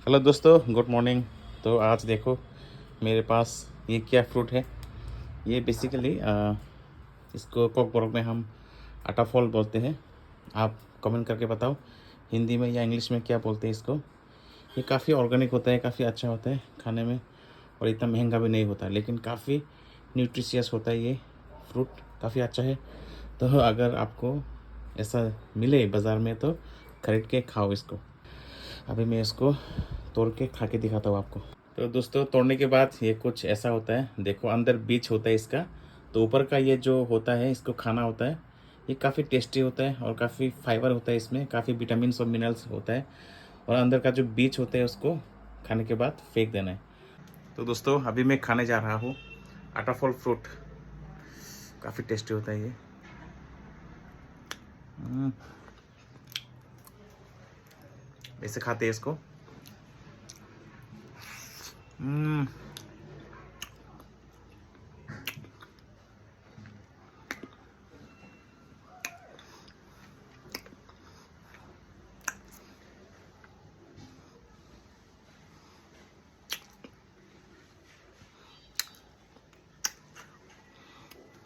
Hello दोस्तों, good morning. तो आज देखो मेरे पास ये क्या फ्रूट है। ये बेसिकली इसको कोकबोरोक में हम अटाफल बोलते हैं। आप कमेंट करके बताओ हिंदी में या इंग्लिश में क्या बोलते हैं इसको। ये काफ़ी ऑर्गेनिक होता है, काफ़ी अच्छा होता है खाने में और इतना महंगा भी नहीं होता, लेकिन काफ़ी न्यूट्रिशियस होता है। ये फ्रूट काफ़ी अच्छा है। तो अगर आपको ऐसा मिले बाज़ार में तो खरीद के खाओ इसको। अभी मैं इसको तोड़ के खा के दिखाता हूँ आपको। तो दोस्तों, तोड़ने के बाद ये कुछ ऐसा होता है। देखो अंदर बीज होता है इसका, तो ऊपर का ये जो होता है इसको खाना होता है। ये काफ़ी टेस्टी होता है और काफ़ी फाइबर होता है इसमें, काफ़ी विटामिन और मिनरल्स होता है। और अंदर का जो बीज होता है उसको खाने के बाद फेंक देना है। तो दोस्तों, अभी मैं खाने जा रहा हूँ अटाफल फ्रूट। काफ़ी टेस्टी होता है ये। ऐसे खाते हैं इसको। तो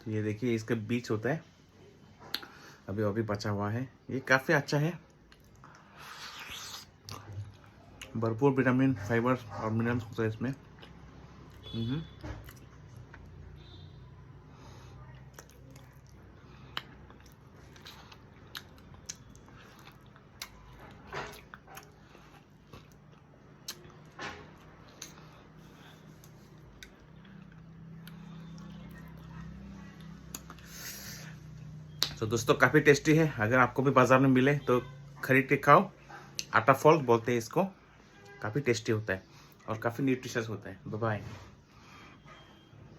ये देखिए इसका बीज होता है, अभी अभी बचा हुआ है। ये काफ़ी अच्छा है, भरपूर विटामिन, फाइबर और मिनरल्स होता है इसमें। तो दोस्तों, काफ़ी टेस्टी है। अगर आपको भी बाज़ार में मिले तो खरीद के खाओ। आटा फल बोलते हैं इसको। काफ़ी टेस्टी होता है और काफ़ी न्यूट्रिशियस होता है। Bye bye.